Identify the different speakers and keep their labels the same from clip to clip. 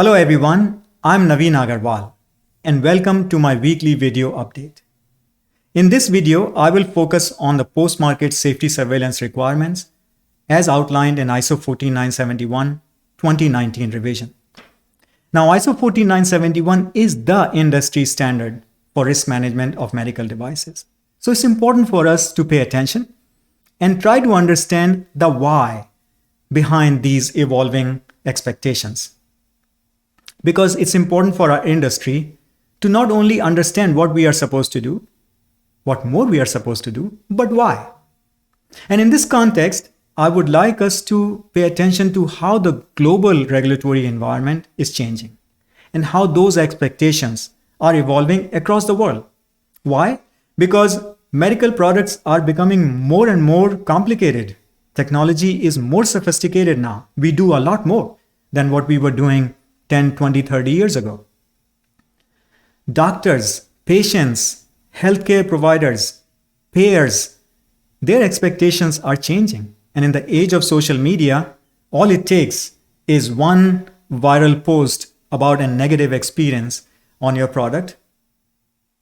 Speaker 1: Hello everyone, I'm Naveen Agarwal and welcome to my weekly video update. In this video, I will focus on the post-market safety surveillance requirements as outlined in ISO 14971 2019 revision. Now, ISO 14971 is the industry standard for risk management of medical devices. So it's important for us to pay attention and try to understand the why behind these evolving expectations. Because it's important for our industry to not only understand what we are supposed to do, what more we are supposed to do, but why. And in this context, I would like us to pay attention to how the global regulatory environment is changing and how those expectations are evolving across the world. Why? Because medical products are becoming more and more complicated. Technology is more sophisticated now. We do a lot more than what we were doing 10, 20, 30 years ago. Doctors, patients, healthcare providers, payers, their expectations are changing. And in the age of social media, all it takes is one viral post about a negative experience on your product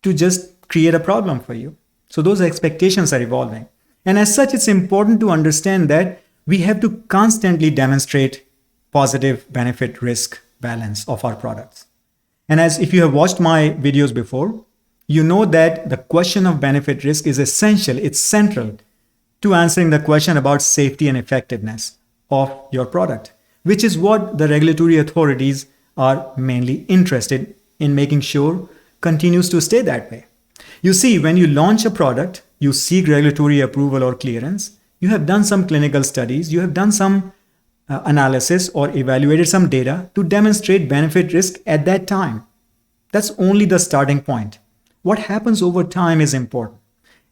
Speaker 1: to just create a problem for you. So those expectations are evolving. And as such, it's important to understand that we have to constantly demonstrate positive benefit risk balance of our products. And as if you have watched my videos before, you know that the question of benefit risk is essential, it's central to answering the question about safety and effectiveness of your product, which is what the regulatory authorities are mainly interested in making sure continues to stay that way. You see, when you launch a product, you seek regulatory approval or clearance, you have done some clinical studies, you have done some analysis or evaluated some data to demonstrate benefit risk at that time. That's only the starting point. What happens over time is important.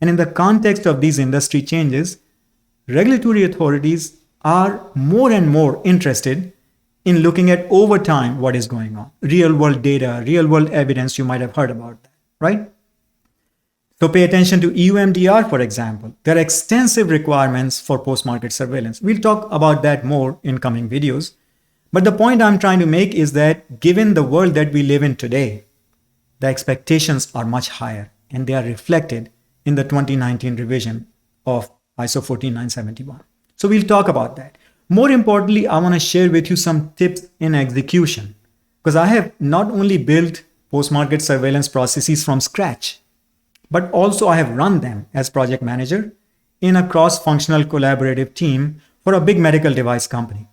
Speaker 1: And in the context of these industry changes, regulatory authorities are more and more interested in looking at over time what is going on. Real world data, real world evidence, you might have heard about that, right? So pay attention to EU MDR, for example. There are extensive requirements for post-market surveillance. We'll talk about that more in coming videos. But the point I'm trying to make is that given the world that we live in today, the expectations are much higher and they are reflected in the 2019 revision of ISO 14971. So we'll talk about that. More importantly, I want to share with you some tips in execution because I have not only built post-market surveillance processes from scratch, but also I have run them as project manager in a cross-functional collaborative team for a big medical device company.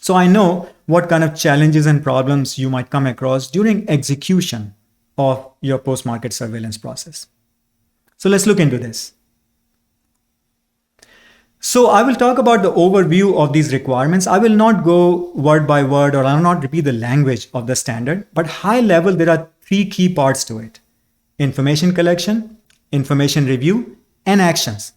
Speaker 1: So I know what kind of challenges and problems you might come across during execution of your post-market surveillance process. So let's look into this. So I will talk about the overview of these requirements. I will not go word by word or I will not repeat the language of the standard, but high level, there are three key parts to it. Information collection, information review, and actions.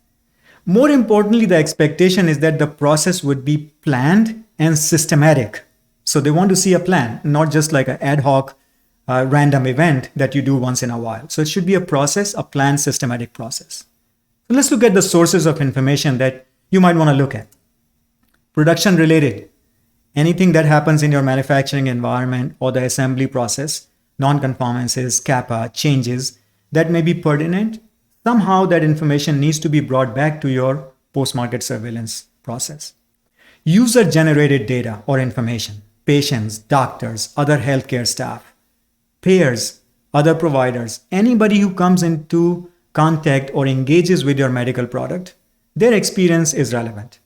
Speaker 1: More importantly, the expectation is that the process would be planned and systematic. So they want to see a plan, not just like an ad hoc random event that you do once in a while. So it should be a process, a planned systematic process. So let's look at the sources of information that you might want to look at. Production related, anything that happens in your manufacturing environment or the assembly process, non-conformances, kappa, changes that may be pertinent, somehow that information needs to be brought back to your post-market surveillance process. User-generated data or information, patients, doctors, other healthcare staff, payers, other providers, anybody who comes into contact or engages with your medical product, their experience is relevant.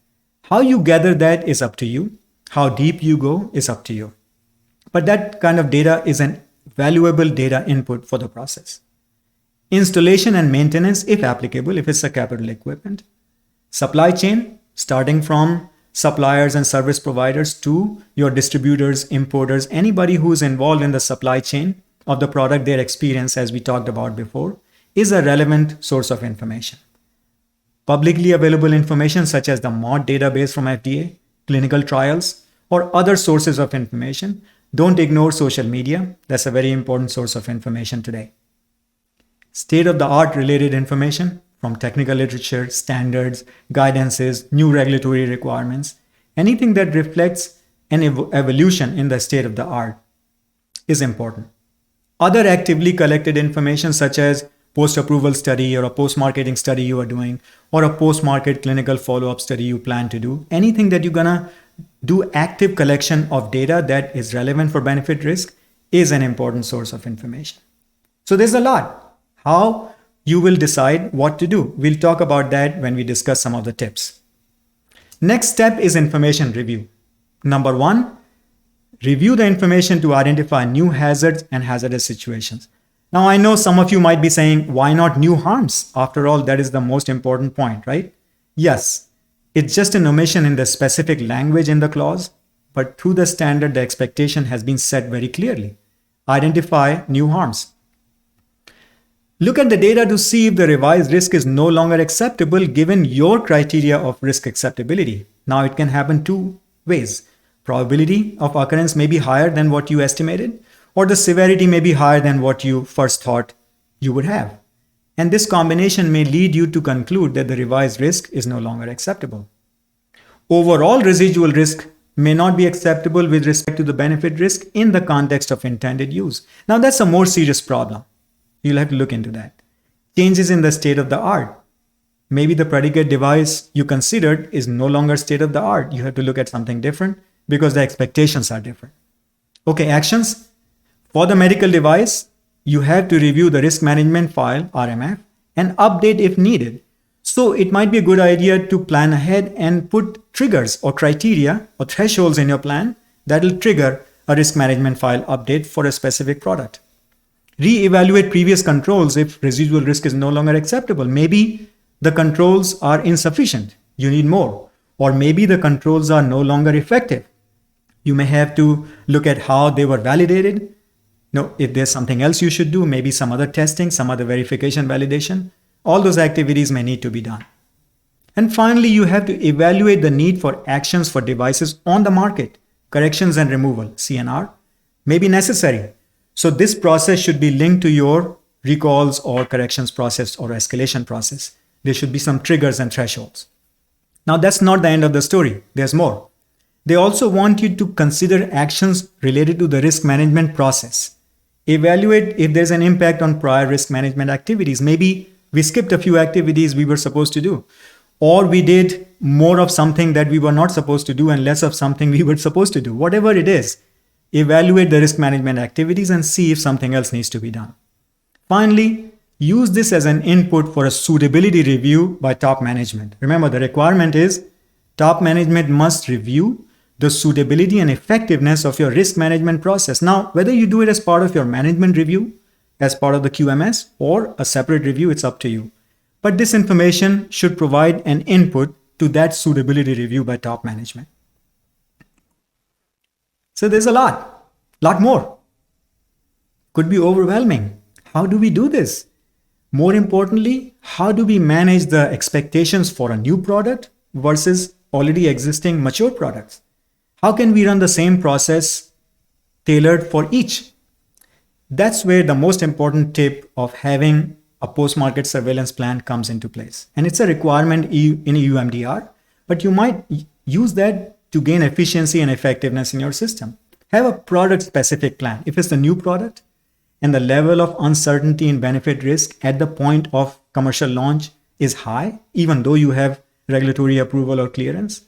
Speaker 1: How you gather that is up to you. How deep you go is up to you. But that kind of data is an valuable data input for the process. Installation and maintenance, if applicable, if it's a capital equipment. Supply chain, starting from suppliers and service providers to your distributors, importers, anybody who is involved in the supply chain of the product, their experience, as we talked about before, is a relevant source of information. Publicly available information such as the MAUDE database from FDA, clinical trials, or other sources of information. Don't ignore social media. That's a very important source of information today. State-of-the-art related information from technical literature, standards, guidances, new regulatory requirements, anything that reflects and evolution in the state of the art is important. Other actively collected information such as post-approval study or a post-marketing study you are doing or a post-market clinical follow-up study you plan to do, anything that you're gonna do active collection of data that is relevant for benefit risk is an important source of information. So there's a lot. How you will decide what to do. We'll talk about that when we discuss some of the tips. Next step is information review. Number one, review the information to identify new hazards and hazardous situations. Now, I know some of you might be saying, why not new harms? After all, that is the most important point, right? Yes, it's just an omission in the specific language in the clause, but through the standard, the expectation has been set very clearly. Identify new harms. Look at the data to see if the revised risk is no longer acceptable given your criteria of risk acceptability. Now, it can happen two ways. Probability of occurrence may be higher than what you estimated, or the severity may be higher than what you first thought you would have. And this combination may lead you to conclude that the revised risk is no longer acceptable. Overall residual risk may not be acceptable with respect to the benefit risk in the context of intended use. Now, that's a more serious problem. You'll have to look into that. Changes in the state of the art. Maybe the predicate device you considered is no longer state of the art. You have to look at something different because the expectations are different. Okay, actions. For the medical device, you have to review the risk management file, RMF, and update if needed. So it might be a good idea to plan ahead and put triggers or criteria or thresholds in your plan that will trigger a risk management file update for a specific product. Re-evaluate previous controls if residual risk is no longer acceptable. Maybe the controls are insufficient. You need more. Or maybe the controls are no longer effective. You may have to look at how they were validated. No, if there's something else you should do, maybe some other testing, some other verification, validation, all those activities may need to be done. And finally, you have to evaluate the need for actions for devices on the market. Corrections and removal, CNR, may be necessary. So this process should be linked to your recalls or corrections process or escalation process. There should be some triggers and thresholds. Now, that's not the end of the story. There's more. They also want you to consider actions related to the risk management process. Evaluate if there's an impact on prior risk management activities. Maybe we skipped a few activities we were supposed to do, or we did more of something that we were not supposed to do and less of something we were supposed to do. Whatever it is, evaluate the risk management activities and see if something else needs to be done. Finally, use this as an input for a suitability review by top management. Remember, the requirement is top management must review the suitability and effectiveness of your risk management process. Now, whether you do it as part of your management review, as part of the QMS, or a separate review, it's up to you. But this information should provide an input to that suitability review by top management. So there's a lot more. Could be overwhelming. How do we do this? More importantly, how do we manage the expectations for a new product versus already existing mature products? How can we run the same process tailored for each? That's where the most important tip of having a post-market surveillance plan comes into place. And it's a requirement in EUMDR, but you might use that to gain efficiency and effectiveness in your system. Have a product-specific plan. If it's a new product and the level of uncertainty in benefit risk at the point of commercial launch is high, even though you have regulatory approval or clearance,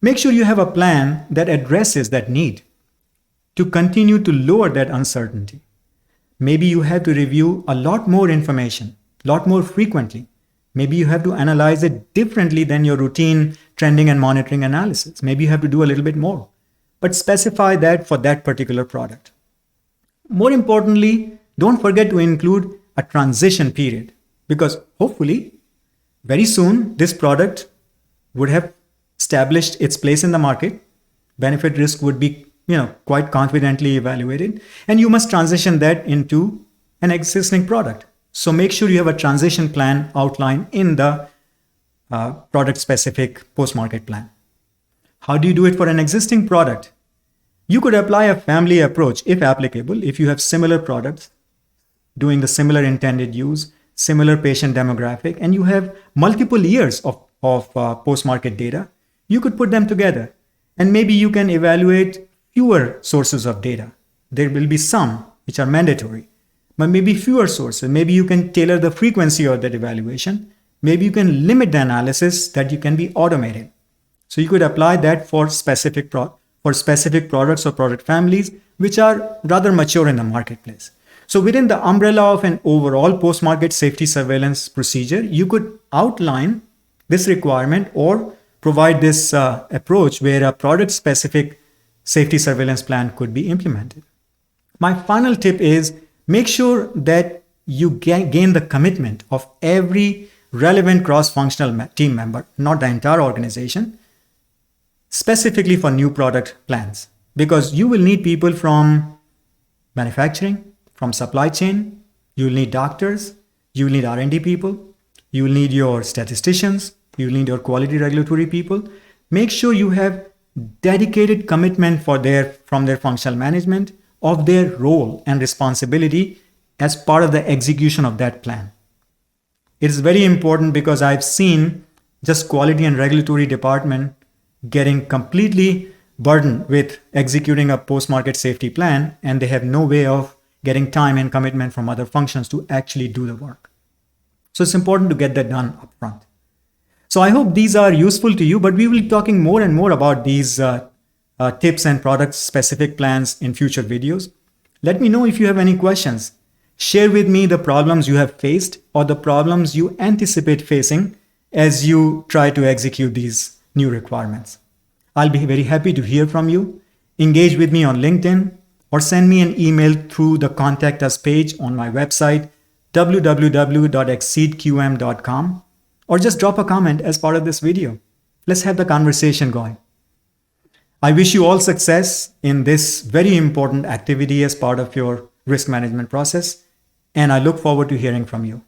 Speaker 1: make sure you have a plan that addresses that need to continue to lower that uncertainty. Maybe you have to review a lot more information, a lot more frequently. Maybe you have to analyze it differently than your routine trending and monitoring analysis. Maybe you have to do a little bit more, but specify that for that particular product. More importantly, don't forget to include a transition period, because hopefully very soon this product would have established its place in the market. Benefit risk would be quite confidently evaluated, and you must transition that into an existing product. So make sure you have a transition plan outlined in the product-specific post-market plan. How do you do it for an existing product? You could apply a family approach, if applicable, if you have similar products doing the similar intended use, similar patient demographic, and you have multiple years of post-market data. You could put them together, and maybe you can evaluate fewer sources of data. There will be some which are mandatory, but maybe fewer sources. Maybe you can tailor the frequency of that evaluation. Maybe you can limit the analysis that you can be automated. So you could apply that for specific products or product families which are rather mature in the marketplace. So within the umbrella of an overall post-market safety surveillance procedure, you could outline this requirement or provide this approach where a product-specific safety surveillance plan could be implemented. My final tip is make sure that you gain the commitment of every relevant cross-functional team member, not the entire organization, specifically for new product plans, because you will need people from manufacturing, from supply chain, you will need doctors, you will need R&D people, you will need your statisticians, you will need your quality regulatory people. Make sure you have dedicated commitment from their functional management of their role and responsibility as part of the execution of that plan. It is very important because I've seen just quality and regulatory department getting completely burdened with executing a post-market safety plan, and they have no way of getting time and commitment from other functions to actually do the work. So it's important to get that done upfront. So I hope these are useful to you, but we will be talking more and more about these tips and product-specific plans in future videos. Let me know if you have any questions. Share with me the problems you have faced or the problems you anticipate facing as you try to execute these new requirements. I'll be very happy to hear from you. Engage with me on LinkedIn or send me an email through the Contact Us page on my website, www.exceedqm.com, or just drop a comment as part of this video. Let's have the conversation going. I wish you all success in this very important activity as part of your risk management process, and I look forward to hearing from you.